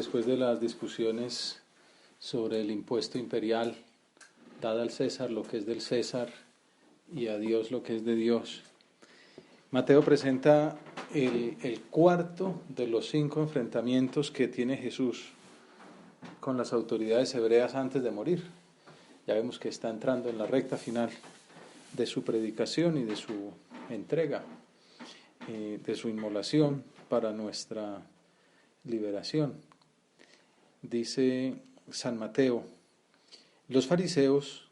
Después de las discusiones sobre el impuesto imperial, dada al César lo que es del César y a Dios lo que es de Dios, Mateo presenta el cuarto de los 5 enfrentamientos que tiene Jesús con las autoridades hebreas antes de morir. Ya vemos que está entrando en la recta final de su predicación y de su entrega, de su inmolación para nuestra liberación. Dice San Mateo: los fariseos,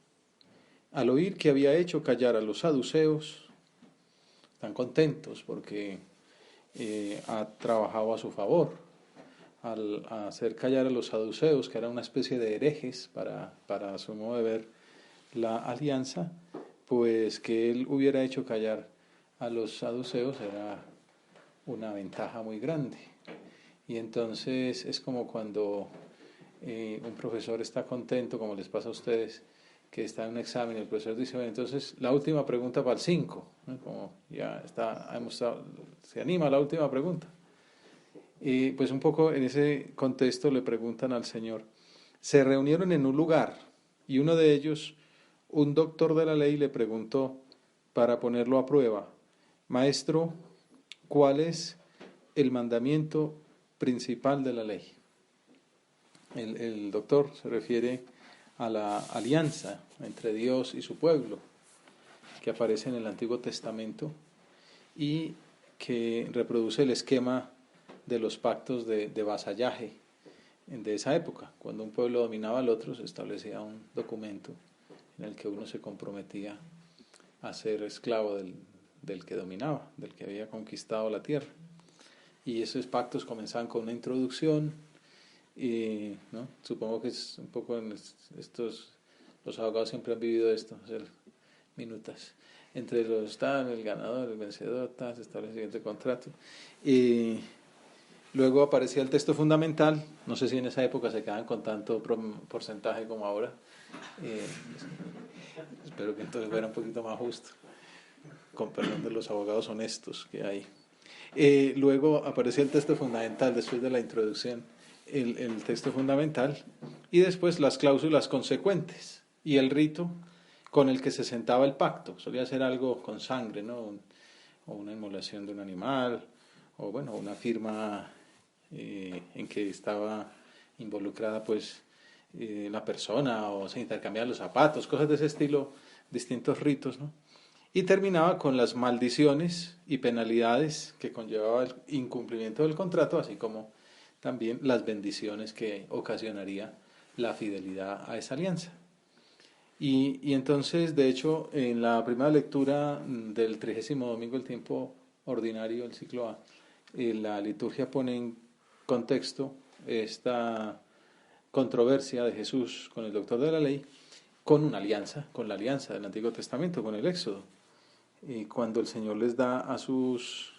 al oír que había hecho callar a los saduceos, están contentos porque ha trabajado a su favor al hacer callar a los saduceos, que era una especie de herejes para su modo de ver la alianza. Pues que él hubiera hecho callar a los saduceos era una ventaja muy grande. Y entonces es como cuando un profesor está contento, como les pasa a ustedes, que está en un examen y el profesor dice: bueno, entonces la última pregunta para el 5, ¿no? Como ya está, se anima a la última pregunta. Y pues un poco en ese contexto le preguntan al Señor. Se reunieron en un lugar y uno de ellos, un doctor de la ley, le preguntó para ponerlo a prueba: Maestro, ¿cuál es el mandamiento principal de la ley? El doctor se refiere a la alianza entre Dios y su pueblo, que aparece en el Antiguo Testamento y que reproduce el esquema de los pactos de vasallaje de esa época. Cuando un pueblo dominaba al otro, se establecía un documento en el que uno se comprometía a ser esclavo del que dominaba, del que había conquistado la tierra. Y esos pactos comenzaban con una introducción, y ¿no? Supongo que es un poco en estos, los abogados siempre han vivido esto, hacer minutas entre los el ganador, el vencedor, se establece el siguiente contrato, y luego aparecía el texto fundamental. No sé si en esa época se quedaban con tanto porcentaje como ahora. Espero que entonces fuera un poquito más justo, con perdón de los abogados honestos que hay. Luego aparecía el texto fundamental después de la introducción, el texto fundamental, y después las cláusulas consecuentes y el rito con el que se sentaba el pacto. Solía ser algo con sangre, ¿no? O una inmolación de un animal, o bueno, una firma en que estaba involucrada pues la persona, o se intercambiaban los zapatos, cosas de ese estilo, distintos ritos, ¿no? Y terminaba con las maldiciones y penalidades que conllevaba el incumplimiento del contrato, así como también las bendiciones que ocasionaría la fidelidad a esa alianza. Y entonces, de hecho, en la primera lectura del 30º domingo del tiempo ordinario del ciclo A, la liturgia pone en contexto esta controversia de Jesús con el doctor de la ley, con una alianza, con la alianza del Antiguo Testamento, con el Éxodo. Y cuando el Señor les da a sus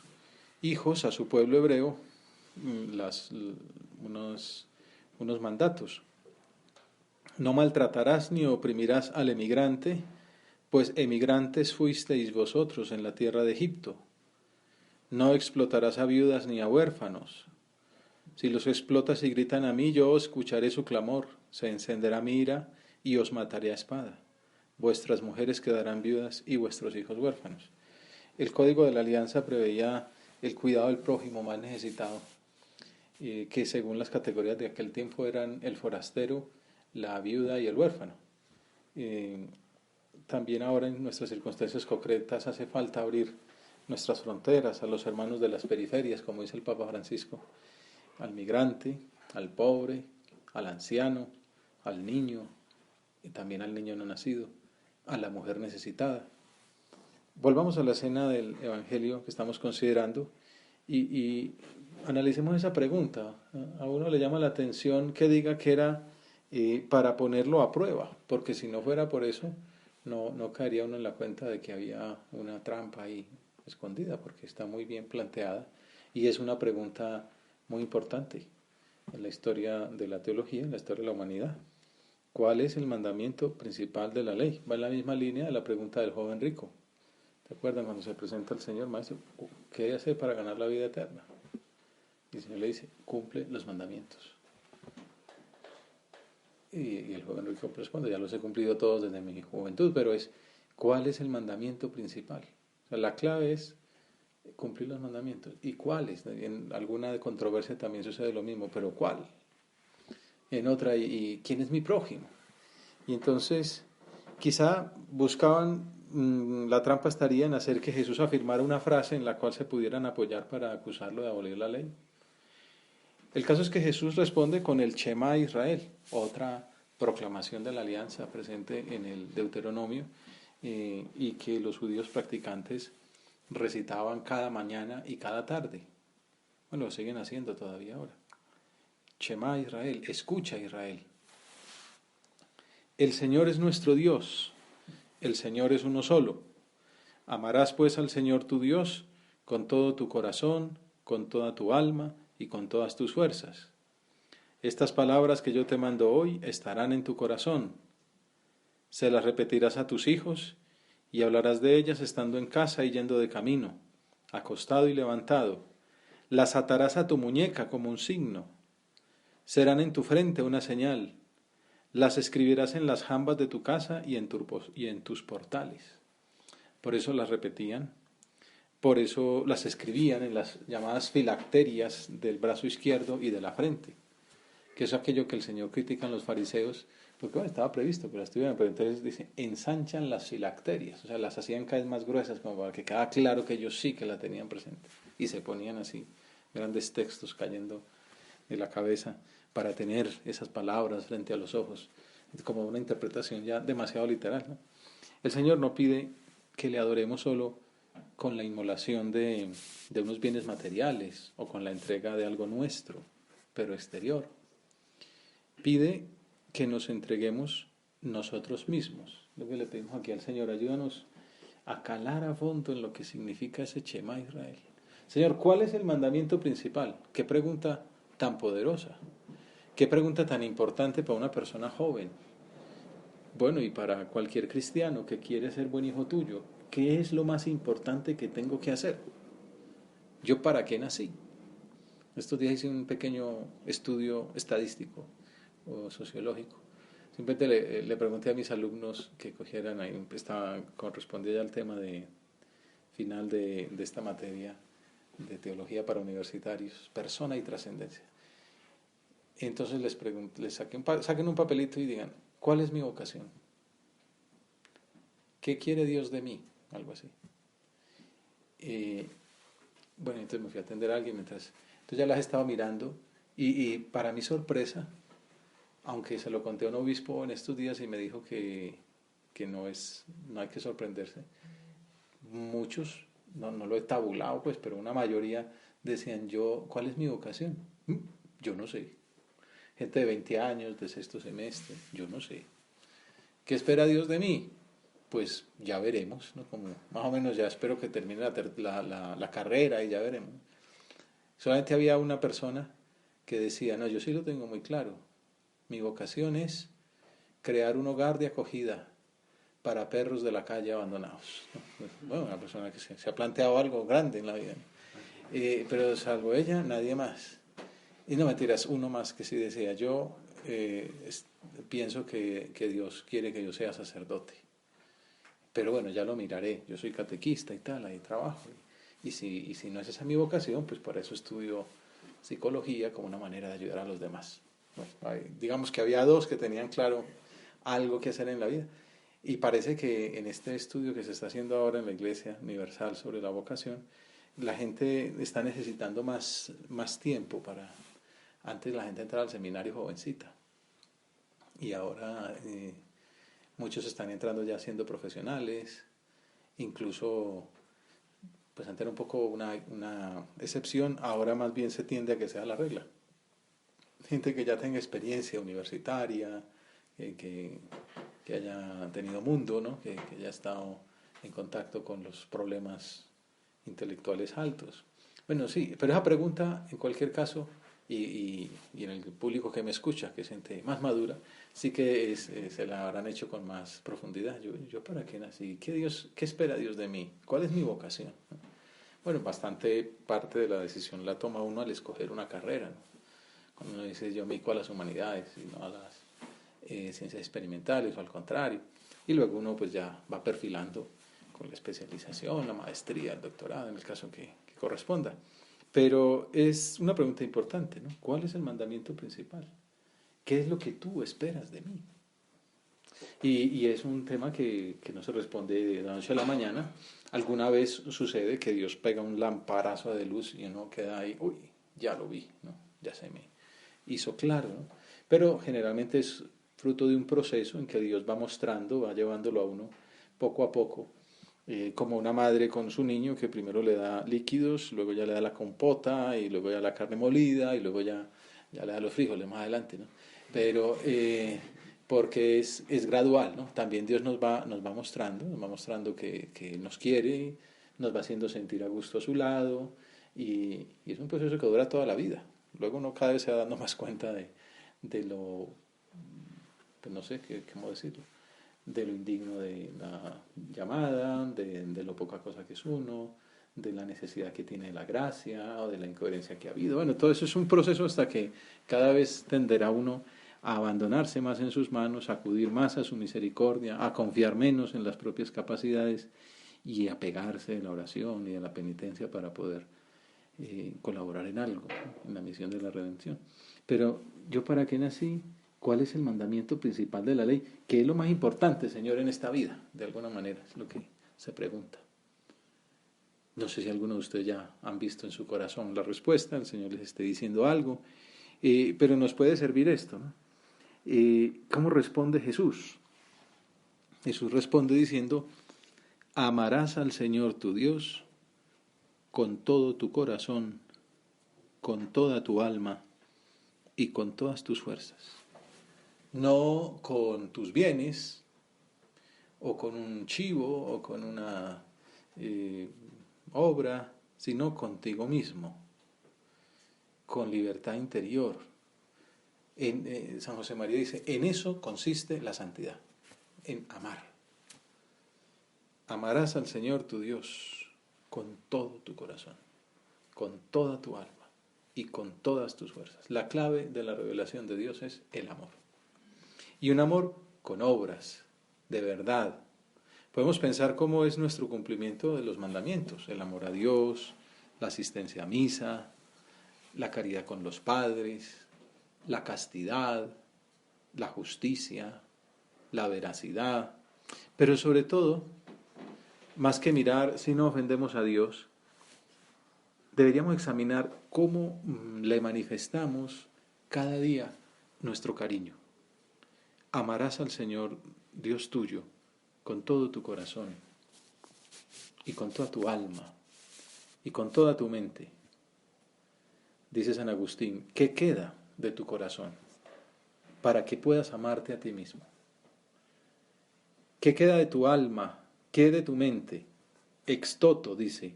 hijos, a su pueblo hebreo, unos mandatos. No maltratarás ni oprimirás al emigrante, pues emigrantes fuisteis vosotros en la tierra de Egipto. No explotarás a viudas ni a huérfanos. Si los explotas y gritan a mí, yo escucharé su clamor, se encenderá mi ira y os mataré a espada. Vuestras mujeres quedarán viudas y vuestros hijos huérfanos. El Código de la Alianza preveía el cuidado del prójimo más necesitado, que según las categorías de aquel tiempo eran el forastero, la viuda y el huérfano. También ahora en nuestras circunstancias concretas hace falta abrir nuestras fronteras a los hermanos de las periferias, como dice el Papa Francisco, al migrante, al pobre, al anciano, al niño, y también al niño no nacido, a la mujer necesitada. Volvamos a la escena del Evangelio que estamos considerando y analicemos esa pregunta. A uno le llama la atención que diga que era para ponerlo a prueba, porque si no fuera por eso, no caería uno en la cuenta de que había una trampa ahí escondida, porque está muy bien planteada y es una pregunta muy importante en la historia de la teología, en la historia de la humanidad. ¿Cuál es el mandamiento principal de la ley? Va en la misma línea de la pregunta del joven rico. ¿Se acuerdan cuando se presenta el Señor? Maestro, ¿qué hace para ganar la vida eterna? Y el Señor le dice: cumple los mandamientos. Y el joven rico responde, ya los he cumplido todos desde mi juventud, pero ¿cuál es el mandamiento principal? O sea, la clave es cumplir los mandamientos. ¿Y cuáles? En alguna controversia también sucede lo mismo, pero ¿cuál? En otra, ¿y quién es mi prójimo? Y entonces, quizá buscaban, la trampa estaría en hacer que Jesús afirmara una frase en la cual se pudieran apoyar para acusarlo de abolir la ley. El caso es que Jesús responde con el Shema Israel, otra proclamación de la alianza presente en el Deuteronomio, y que los judíos practicantes recitaban cada mañana y cada tarde. Bueno, lo siguen haciendo todavía ahora. Shema Israel, escucha Israel. El Señor es nuestro Dios, el Señor es uno solo. Amarás pues al Señor tu Dios con todo tu corazón, con toda tu alma y con todas tus fuerzas. Estas palabras que yo te mando hoy estarán en tu corazón. Se las repetirás a tus hijos y hablarás de ellas estando en casa y yendo de camino, acostado y levantado. Las atarás a tu muñeca como un signo. Serán en tu frente una señal. Las escribirás en las jambas de tu casa y en tus portales. Por eso las repetían. Por eso las escribían en las llamadas filacterias del brazo izquierdo y de la frente, que es aquello que el Señor critica en los fariseos, porque bueno, estaba previsto que las tuvieran, pero entonces dice, ensanchan las filacterias, o sea, las hacían cada vez más gruesas, como para que quedara claro que ellos sí que la tenían presente, y se ponían así, grandes textos cayendo de la cabeza, para tener esas palabras frente a los ojos, como una interpretación ya demasiado literal, ¿no? El Señor no pide que le adoremos solo con la inmolación de unos bienes materiales o con la entrega de algo nuestro, pero exterior. Pide que nos entreguemos nosotros mismos. Lo que le pedimos aquí al Señor, ayúdanos a calar a fondo en lo que significa ese Shema Israel. Señor, ¿cuál es el mandamiento principal? Qué pregunta tan poderosa. Qué pregunta tan importante para una persona joven. Bueno, y para cualquier cristiano que quiere ser buen hijo tuyo, ¿qué es lo más importante que tengo que hacer? ¿Yo para qué nací? Estos días hice un pequeño estudio estadístico o sociológico. Simplemente le pregunté a mis alumnos que cogieran ahí, correspondía ya al tema final de esta materia de teología para universitarios, persona y trascendencia. Entonces les pregunté, saquen un papelito y digan, ¿cuál es mi vocación? ¿Qué quiere Dios de mí? Algo así. Bueno, entonces me fui a atender a alguien entonces ya las estaba mirando y para mi sorpresa, aunque se lo conté a un obispo en estos días y me dijo que no hay que sorprenderse, muchos, no lo he tabulado pues, pero una mayoría decían ¿cuál es mi vocación? Yo no sé. Gente de 20 años, de sexto semestre, yo no sé. ¿Qué espera Dios de mí? Pues ya veremos, ¿no? Como más o menos ya espero que termine la carrera y ya veremos. Solamente había una persona que decía, no, yo sí lo tengo muy claro. Mi vocación es crear un hogar de acogida para perros de la calle abandonados. Bueno, una persona que se ha planteado algo grande en la vida. Pero salvo ella, nadie más. Y no mentiras, uno más que sí decía, yo pienso que Dios quiere que yo sea sacerdote. Pero bueno, ya lo miraré, yo soy catequista y tal, ahí trabajo. Y si no es esa mi vocación, pues para eso estudio psicología como una manera de ayudar a los demás. Bueno, digamos que había dos que tenían claro algo que hacer en la vida. Y parece que en este estudio que se está haciendo ahora en la Iglesia Universal sobre la vocación, la gente está necesitando más tiempo para... Antes la gente entraba al seminario jovencita y ahora muchos están entrando ya siendo profesionales, incluso pues antes era un poco una excepción, ahora más bien se tiende a que sea la regla. Gente que ya tenga experiencia universitaria, que haya tenido mundo, ¿no? que haya estado en contacto con los problemas intelectuales altos. Bueno, sí, pero esa pregunta, en cualquier caso, y en el público que me escucha, que es gente más madura, sí que se la habrán hecho con más profundidad. ¿Yo para qué nací? ¿Qué espera Dios de mí? ¿Cuál es mi vocación? Bueno, bastante parte de la decisión la toma uno al escoger una carrera, ¿no? Cuando uno dice yo me dedico a las humanidades y no a las ciencias experimentales o al contrario. Y luego uno pues ya va perfilando con la especialización, la maestría, el doctorado, en el caso que corresponda. Pero es una pregunta importante, ¿no? ¿Cuál es el mandamiento principal? ¿Qué es lo que tú esperas de mí? Y es un tema que no se responde de la noche a la mañana. Alguna vez sucede que Dios pega un lamparazo de luz y uno queda ahí, uy, ya lo vi, ¿no? Ya se me hizo claro, ¿no? Pero generalmente es fruto de un proceso en que Dios va mostrando, va llevándolo a uno poco a poco, como una madre con su niño que primero le da líquidos, luego ya le da la compota y luego ya la carne molida y luego ya le da los frijoles más adelante, ¿no? Pero porque es gradual, ¿no? También Dios nos va mostrando que nos quiere, nos va haciendo sentir a gusto a su lado y es un proceso que dura toda la vida. Luego uno cada vez se va dando más cuenta de lo, pues no sé cómo decirlo, de lo indigno de la llamada, de lo poca cosa que es uno, de la necesidad que tiene de la gracia o de la incoherencia que ha habido. Bueno, todo eso es un proceso hasta que cada vez tenderá uno a abandonarse más en sus manos, a acudir más a su misericordia, a confiar menos en las propias capacidades y a pegarse de la oración y de la penitencia para poder colaborar en algo, en la misión de la redención. Pero yo, ¿para qué nací? ¿Cuál es el mandamiento principal de la ley? ¿Qué es lo más importante, Señor, en esta vida? De alguna manera es lo que se pregunta. No sé si alguno de ustedes ya han visto en su corazón la respuesta, el Señor les esté diciendo algo, pero nos puede servir esto, ¿no? ¿Cómo responde Jesús? Jesús responde diciendo, amarás al Señor tu Dios con todo tu corazón, con toda tu alma y con todas tus fuerzas. No con tus bienes, o con un chivo, o con una obra, sino contigo mismo, con libertad interior. San José María dice, en eso consiste la santidad, en amar. Amarás al Señor tu Dios con todo tu corazón, con toda tu alma y con todas tus fuerzas. La clave de la revelación de Dios es el amor. Y un amor con obras, de verdad. Podemos pensar cómo es nuestro cumplimiento de los mandamientos, el amor a Dios, la asistencia a misa, la caridad con los padres, la castidad, la justicia, la veracidad, pero sobre todo, más que mirar si no ofendemos a Dios, deberíamos examinar cómo le manifestamos cada día nuestro cariño. Amarás al Señor Dios tuyo con todo tu corazón y con toda tu alma y con toda tu mente. Dice San Agustín, ¿qué queda de tu corazón para que puedas amarte a ti mismo? ¿Qué queda de tu alma? ¿Qué de tu mente? Ex toto, dice,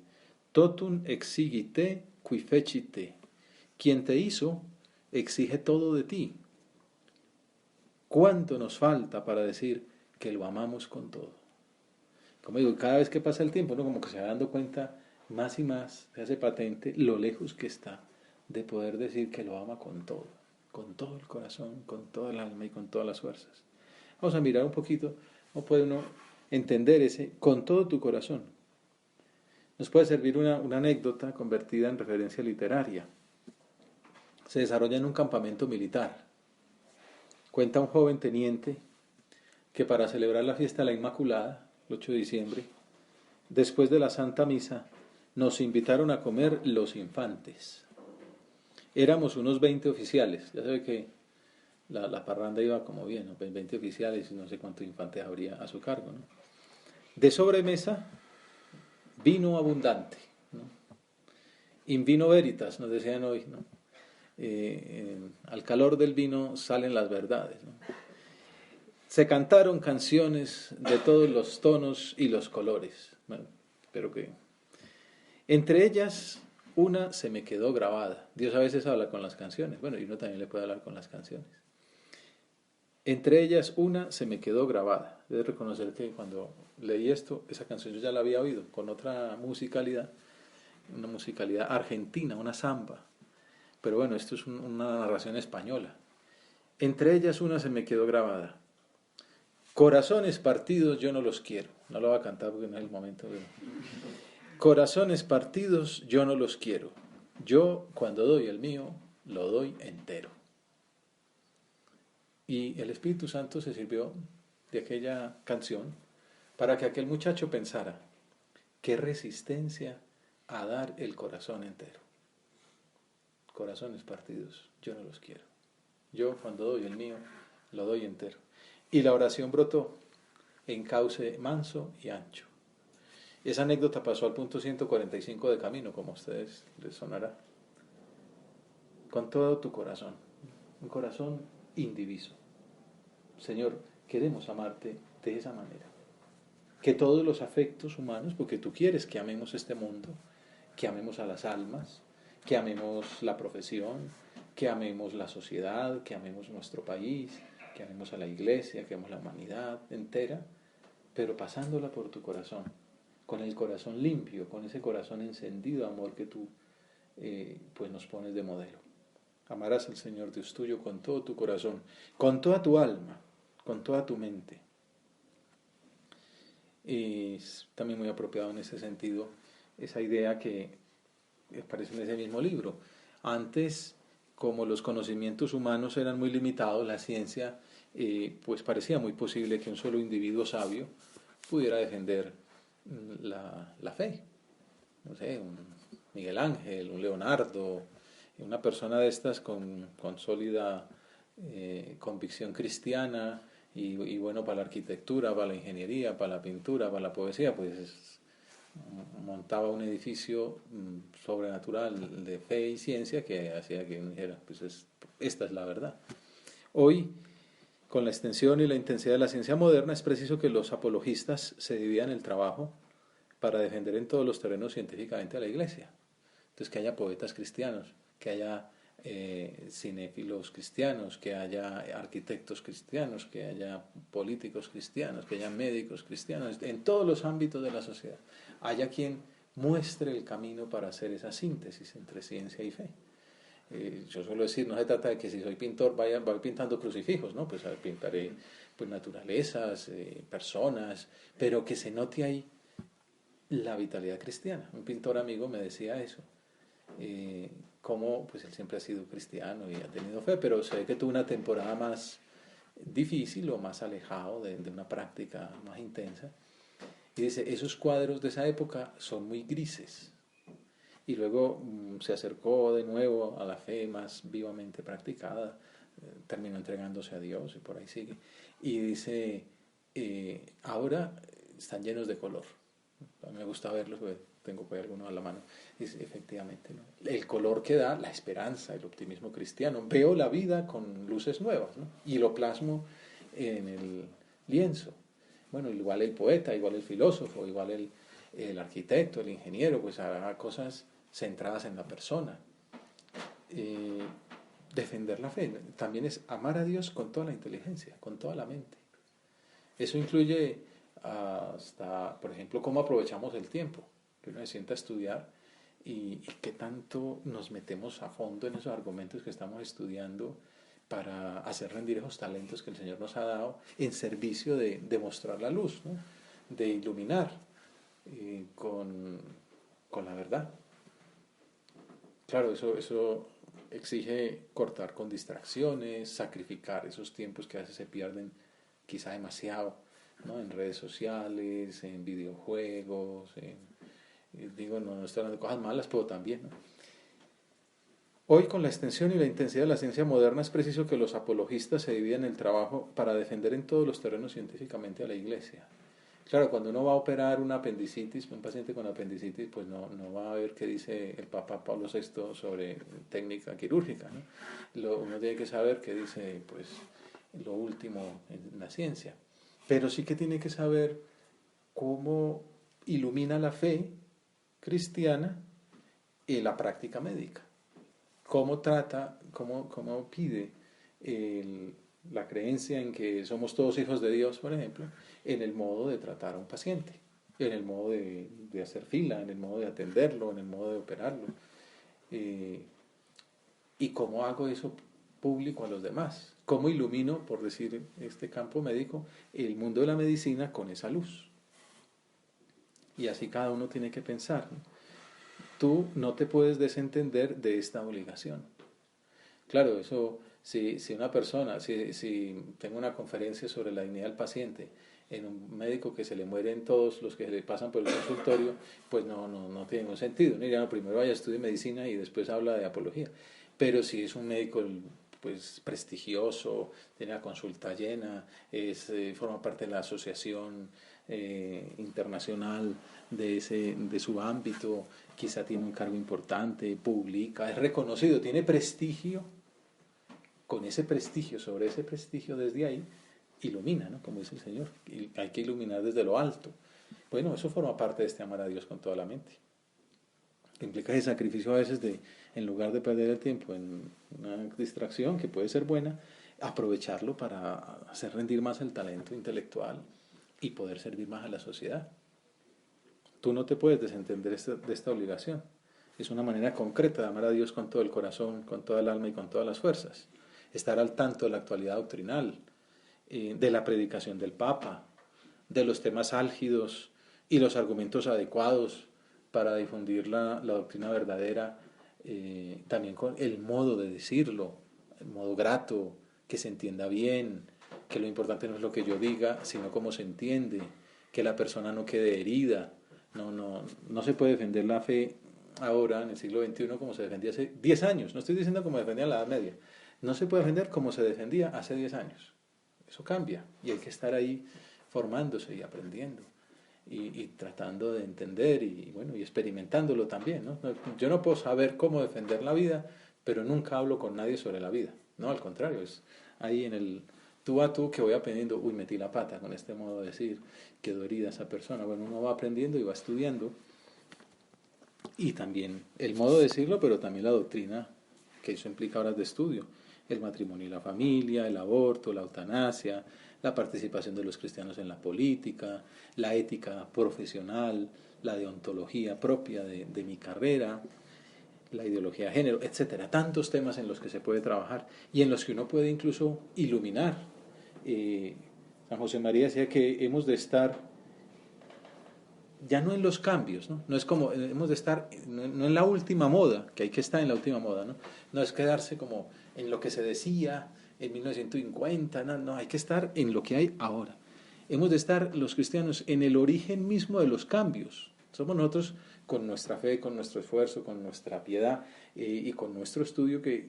totum exigite qui fecite. Quien te hizo exige todo de ti. ¿Cuánto nos falta para decir que lo amamos con todo? Como digo, cada vez que pasa el tiempo, ¿no? Como que se va dando cuenta más y más, se hace patente lo lejos que está de poder decir que lo ama con todo el corazón, con toda el alma y con todas las fuerzas. Vamos a mirar un poquito cómo puede uno entender ese con todo tu corazón. Nos puede servir una anécdota convertida en referencia literaria. Se desarrolla en un campamento militar. Cuenta un joven teniente que para celebrar la fiesta de la Inmaculada, el 8 de diciembre, después de la Santa Misa, nos invitaron a comer los infantes. Éramos unos 20 oficiales, ya sabe que la parranda iba como bien, ¿no? 20 oficiales y no sé cuántos infantes habría a su cargo, ¿no? De sobremesa, vino abundante, ¿no? In vino veritas, nos decían hoy, ¿no? Al calor del vino salen las verdades, ¿no? Se cantaron canciones de todos los tonos y los colores. Bueno, espero que... Entre ellas, una se me quedó grabada. Dios a veces habla con las canciones. Bueno, y uno también le puede hablar con las canciones. Entre ellas, una se me quedó grabada. Debo reconocer que cuando leí esto, esa canción yo ya la había oído, con otra musicalidad, una musicalidad argentina, una samba. Pero bueno, esto es una narración española. Entre ellas una se me quedó grabada. Corazones partidos yo no los quiero. No lo voy a cantar porque no es el momento. Pero... Corazones partidos yo no los quiero. Yo cuando doy el mío, lo doy entero. Y el Espíritu Santo se sirvió de aquella canción para que aquel muchacho pensara, qué resistencia a dar el corazón entero. Corazones partidos, yo no los quiero. Yo cuando doy el mío, lo doy entero. Y la oración brotó en cauce manso y ancho. Esa anécdota pasó al punto 145 de camino, como a ustedes les sonará. Con todo tu corazón, un corazón indiviso. Señor, queremos amarte de esa manera. Que todos los afectos humanos, porque tú quieres que amemos este mundo, que amemos a las almas, que amemos la profesión, que amemos la sociedad, que amemos nuestro país, que amemos a la iglesia, que amemos la humanidad entera, pero pasándola por tu corazón, con el corazón limpio, con ese corazón encendido de amor que tú pues nos pones de modelo. Amarás al Señor Dios tuyo con todo tu corazón, con toda tu alma, con toda tu mente. Y es también muy apropiado en ese sentido esa idea que aparece en ese mismo libro. Antes, como los conocimientos humanos eran muy limitados, la ciencia pues parecía muy posible que un solo individuo sabio pudiera defender la fe. No sé, un Miguel Ángel, un Leonardo, una persona de estas con sólida convicción cristiana y bueno para la arquitectura, para la ingeniería, para la pintura, para la poesía, pues montaba un edificio sobrenatural de fe y ciencia que hacía que uno dijera, pues esta es la verdad. Hoy, con la extensión y la intensidad de la ciencia moderna, es preciso que los apologistas se dividan el trabajo para defender en todos los terrenos científicamente a la Iglesia. Entonces, que haya poetas cristianos, que haya cinéfilos cristianos, que haya arquitectos cristianos, que haya políticos cristianos, que haya médicos cristianos, en todos los ámbitos de la sociedad. Haya quien muestre el camino para hacer esa síntesis entre ciencia y fe. Yo suelo decir, no se trata de que si soy pintor vaya pintando crucifijos, ¿no? Pues pintaré pues, naturalezas, personas, pero que se note ahí la vitalidad cristiana. Un pintor amigo me decía eso. Como pues él siempre ha sido cristiano y ha tenido fe, pero se ve que tuvo una temporada más difícil o más alejado de una práctica más intensa. Y dice, esos cuadros de esa época son muy grises. Y luego se acercó de nuevo a la fe más vivamente practicada, terminó entregándose a Dios y por ahí sigue. Y dice, ahora están llenos de color. A mí me gusta verlos, porque tengo por ahí alguno a la mano. Dice, efectivamente, ¿no? El color que da la esperanza, el optimismo cristiano. Veo la vida con luces nuevas, ¿no? Y lo plasmo en el lienzo. Bueno, igual el poeta, igual el filósofo, igual el arquitecto, el ingeniero, pues hará cosas centradas en la persona. Defender la fe también es amar a Dios con toda la inteligencia, con toda la mente. Eso incluye hasta, por ejemplo, cómo aprovechamos el tiempo, que uno se sienta a estudiar y qué tanto nos metemos a fondo en esos argumentos que estamos estudiando para hacer rendir esos talentos que el Señor nos ha dado en servicio de mostrar la luz, ¿no? De iluminar con la verdad. Claro, eso exige cortar con distracciones, sacrificar esos tiempos que a veces se pierden quizá demasiado, ¿no? En redes sociales, en videojuegos, digo, no estoy hablando de cosas malas, pero también, ¿no? Hoy, con la extensión y la intensidad de la ciencia moderna, es preciso que los apologistas se dividan el trabajo para defender en todos los terrenos científicamente a la Iglesia. Claro, cuando uno va a operar una apendicitis, un paciente con apendicitis, pues no va a ver qué dice el Papa Pablo VI sobre técnica quirúrgica, ¿no? Uno tiene que saber qué dice, pues, lo último en la ciencia. Pero sí que tiene que saber cómo ilumina la fe cristiana y la práctica médica. Cómo trata, cómo pide la creencia en que somos todos hijos de Dios, por ejemplo, en el modo de tratar a un paciente, en el modo de hacer fila, en el modo de atenderlo, en el modo de operarlo. Y cómo hago eso público a los demás, ¿Cómo ilumino, por decir este campo médico, el mundo de la medicina con esa luz? Y así cada uno tiene que pensar, ¿no? Tú no te puedes desentender de esta obligación. Claro, eso, si una persona, si tengo una conferencia sobre la dignidad del paciente, en un médico que se le mueren todos los que le pasan por el consultorio, pues no tiene ningún sentido. ¿No? Ya primero vaya a estudiar medicina y después habla de apología. Pero si es un médico pues prestigioso, tiene la consulta llena, forma parte de la asociación internacional de su ámbito, quizá tiene un cargo importante, publica, es reconocido, tiene prestigio, con ese prestigio, sobre ese prestigio desde ahí, ilumina, ¿no? Como dice el Señor, y hay que iluminar desde lo alto. Bueno, eso forma parte de este amar a Dios con toda la mente. Implica ese sacrificio a veces de, en lugar de perder el tiempo en una distracción que puede ser buena, aprovecharlo para hacer rendir más el talento intelectual y poder servir más a la sociedad. Tú no te puedes desentender de esta obligación. Es una manera concreta de amar a Dios con todo el corazón, con toda el alma y con todas las fuerzas. Estar al tanto de la actualidad doctrinal, de la predicación del Papa, de los temas álgidos y los argumentos adecuados para difundir la doctrina verdadera, también con el modo de decirlo, el modo grato, que se entienda bien, que lo importante no es lo que yo diga, sino cómo se entiende, que la persona no quede herida. No se puede defender la fe ahora, en el siglo XXI, como se defendía hace 10 años. No estoy diciendo como defendía en la Edad Media. No se puede defender como se defendía hace 10 años. Eso cambia y hay que estar ahí formándose y aprendiendo y tratando de entender y bueno, y experimentándolo también, ¿no? Yo no puedo saber cómo defender la vida, pero nunca hablo con nadie sobre la vida. No, al contrario, es ahí en el tú a tú que voy aprendiendo, uy, metí la pata con este modo de decir, quedó herida esa persona. Bueno, uno va aprendiendo y va estudiando y también el modo de decirlo, pero también la doctrina, que eso implica horas de estudio, el matrimonio y la familia, el aborto, la eutanasia, la participación de los cristianos en la política, la ética profesional, la deontología propia de mi carrera, la ideología de género, etcétera. Tantos temas en los que se puede trabajar y en los que uno puede incluso iluminar. San José María decía que hemos de estar ya no en los cambios, ¿no? No es como, hemos de estar, no en la última moda, que hay que estar en la última moda, ¿no? No es quedarse como en lo que se decía en 1950, no, hay que estar en lo que hay ahora. Hemos de estar los cristianos en el origen mismo de los cambios. Somos nosotros con nuestra fe, con nuestro esfuerzo, con nuestra piedad y con nuestro estudio que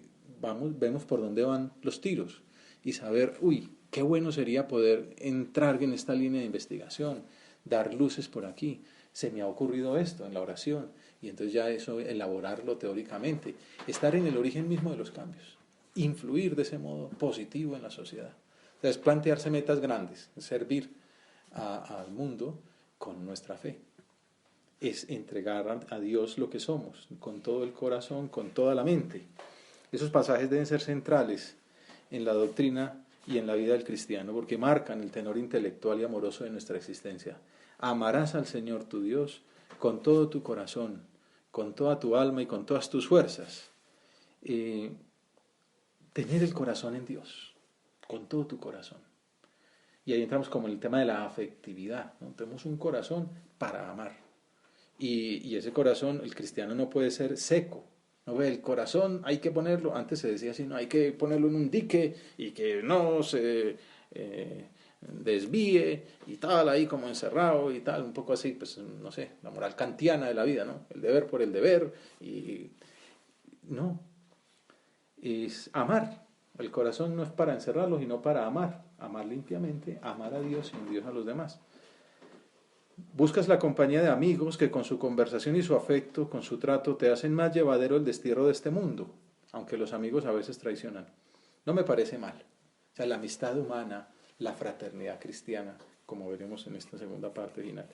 vemos por dónde van los tiros y saber, uy, qué bueno sería poder entrar en esta línea de investigación, dar luces por aquí. Se me ha ocurrido esto en la oración y entonces ya eso elaborarlo teóricamente, estar en el origen mismo de los cambios, influir de ese modo positivo en la sociedad. Entonces plantearse metas grandes, servir al mundo con nuestra fe. Es entregar a Dios lo que somos, con todo el corazón, con toda la mente. Esos pasajes deben ser centrales en la doctrina y en la vida del cristiano, porque marcan el tenor intelectual y amoroso de nuestra existencia. Amarás al Señor tu Dios con todo tu corazón, con toda tu alma y con todas tus fuerzas. Tener el corazón en Dios, con todo tu corazón. Y ahí entramos como en el tema de la afectividad, ¿no? Tenemos un corazón para amar. Y ese corazón, el cristiano no puede ser seco. No ve, el corazón hay que ponerlo, antes se decía así, no, hay que ponerlo en un dique y que no se desvíe y tal, ahí como encerrado y tal, un poco así, pues no sé, la moral kantiana de la vida, ¿no? El deber por el deber y no, es amar. El corazón no es para encerrarlo, sino para amar, amar limpiamente, amar a Dios y Dios a los demás. Buscas la compañía de amigos que con su conversación y su afecto, con su trato, te hacen más llevadero el destierro de este mundo, aunque los amigos a veces traicionan. No me parece mal. O sea, la amistad humana, la fraternidad cristiana, como veremos en esta segunda parte final.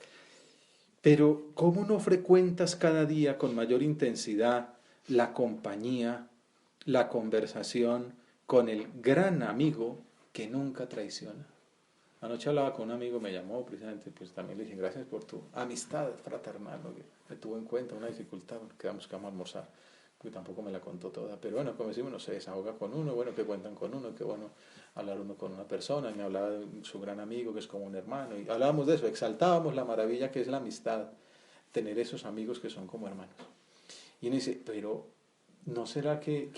Pero, ¿cómo no frecuentas cada día con mayor intensidad la compañía, la conversación con el gran amigo que nunca traiciona? Anoche hablaba con un amigo, me llamó precisamente, pues también le dije gracias por tu amistad fraternal, ¿no? Que me tuvo en cuenta una dificultad, quedamos que vamos a almorzar. porque tampoco me la contó toda, pero bueno, como decimos, no se desahoga con uno, bueno, que cuentan con uno, que bueno hablar uno con una persona, y me hablaba de su gran amigo que es como un hermano, y hablábamos de eso, exaltábamos la maravilla que es la amistad, tener esos amigos que son como hermanos. Y él dice, pero ¿no será que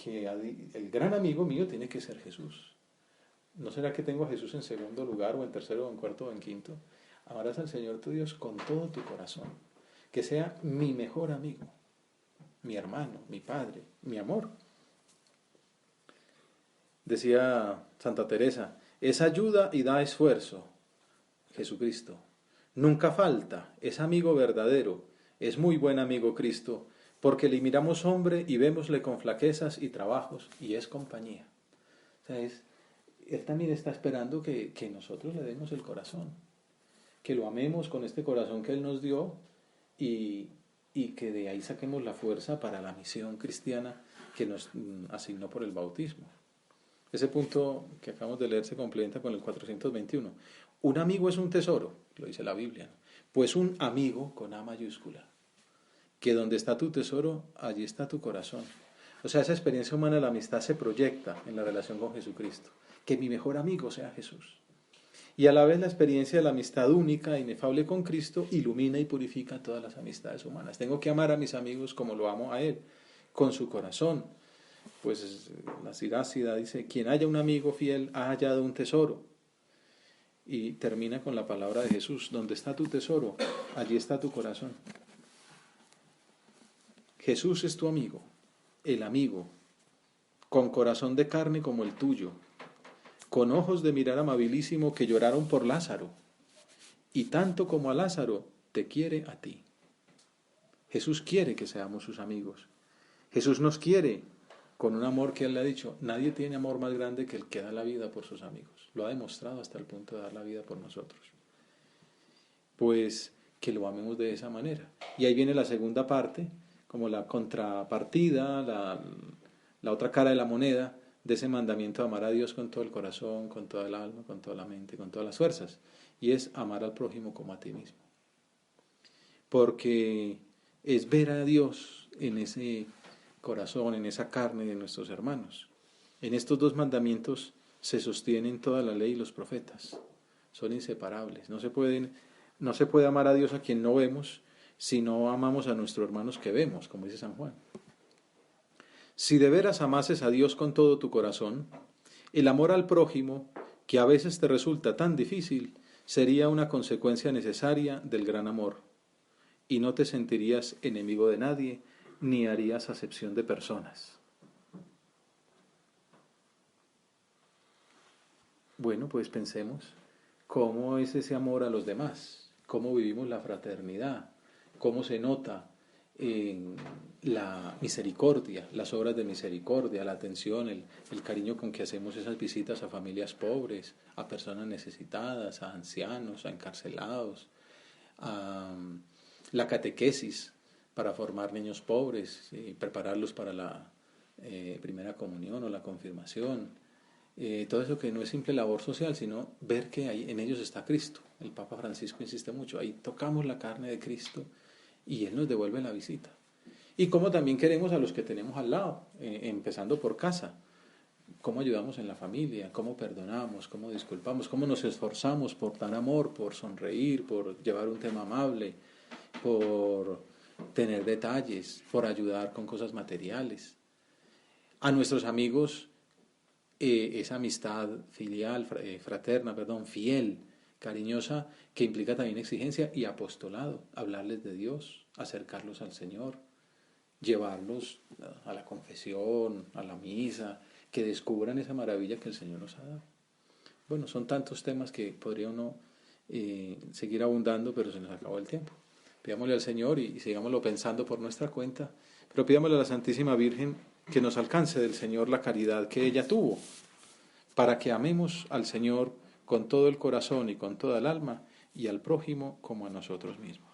el gran amigo mío tiene que ser Jesús? ¿No será que tengo a Jesús en segundo lugar, o en tercero, o en cuarto, o en quinto? Amarás al Señor tu Dios con todo tu corazón, que sea mi mejor amigo, mi hermano, mi padre, mi amor. Decía Santa Teresa, es ayuda y da esfuerzo, Jesucristo. Nunca falta, es amigo verdadero, es muy buen amigo Cristo, porque le miramos hombre y vémosle con flaquezas y trabajos, y es compañía. O sea, él también está esperando que nosotros le demos el corazón, que lo amemos con este corazón que Él nos dio, y que de ahí saquemos la fuerza para la misión cristiana que nos asignó por el bautismo. Ese punto que acabamos de leer se complementa con el 421. Un amigo es un tesoro, lo dice la Biblia, pues un amigo con A mayúscula, que donde está tu tesoro, allí está tu corazón. O sea, esa experiencia humana de la amistad se proyecta en la relación con Jesucristo, que mi mejor amigo sea Jesús. Y a la vez la experiencia de la amistad única e inefable con Cristo ilumina y purifica todas las amistades humanas. Tengo que amar a mis amigos como lo amo a Él, con su corazón. Pues la Sirásida dice, quien haya un amigo fiel ha hallado un tesoro. Y termina con la palabra de Jesús, donde está tu tesoro, allí está tu corazón. Jesús es tu amigo, el amigo, con corazón de carne como el tuyo, con ojos de mirar amabilísimo que lloraron por Lázaro, y tanto como a Lázaro te quiere a ti. Jesús quiere que seamos sus amigos. Jesús nos quiere con un amor que Él le ha dicho, nadie tiene amor más grande que el que da la vida por sus amigos. Lo ha demostrado hasta el punto de dar la vida por nosotros. Pues que lo amemos de esa manera. Y ahí viene la segunda parte, como la contrapartida, la otra cara de la moneda de ese mandamiento de amar a Dios con todo el corazón, con toda el alma, con toda la mente, con todas las fuerzas. Y es amar al prójimo como a ti mismo. Porque es ver a Dios en ese corazón, en esa carne de nuestros hermanos. En estos dos mandamientos se sostienen toda la ley y los profetas. Son inseparables. No se puede amar a Dios a quien no vemos si no amamos a nuestros hermanos que vemos, como dice San Juan. Si de veras amases a Dios con todo tu corazón, el amor al prójimo, que a veces te resulta tan difícil, sería una consecuencia necesaria del gran amor, y no te sentirías enemigo de nadie, ni harías acepción de personas. Bueno, pues pensemos cómo es ese amor a los demás, cómo vivimos la fraternidad, cómo se nota en la misericordia, las obras de misericordia, la atención, el cariño con que hacemos esas visitas a familias pobres, a personas necesitadas, a ancianos, a encarcelados, a la catequesis para formar niños pobres y prepararlos para la primera comunión o la confirmación. Todo eso que no es simple labor social, sino ver que ahí en ellos está Cristo. El Papa Francisco insiste mucho, ahí tocamos la carne de Cristo y Él nos devuelve la visita. Y como también queremos a los que tenemos al lado, empezando por casa, cómo ayudamos en la familia, cómo perdonamos, cómo disculpamos, cómo nos esforzamos por dar amor, por sonreír, por llevar un tema amable, por tener detalles, por ayudar con cosas materiales. A nuestros amigos, esa amistad filial, fraterna, fiel, cariñosa, que implica también exigencia y apostolado, hablarles de Dios, acercarlos al Señor, llevarlos a la confesión, a la misa, que descubran esa maravilla que el Señor nos ha dado. Bueno, son tantos temas que podría uno seguir abundando, pero se nos acabó el tiempo. Pidámosle al Señor y sigámoslo pensando por nuestra cuenta, pero pidámosle a la Santísima Virgen que nos alcance del Señor la caridad que ella tuvo, para que amemos al Señor con todo el corazón y con toda el alma, y al prójimo como a nosotros mismos.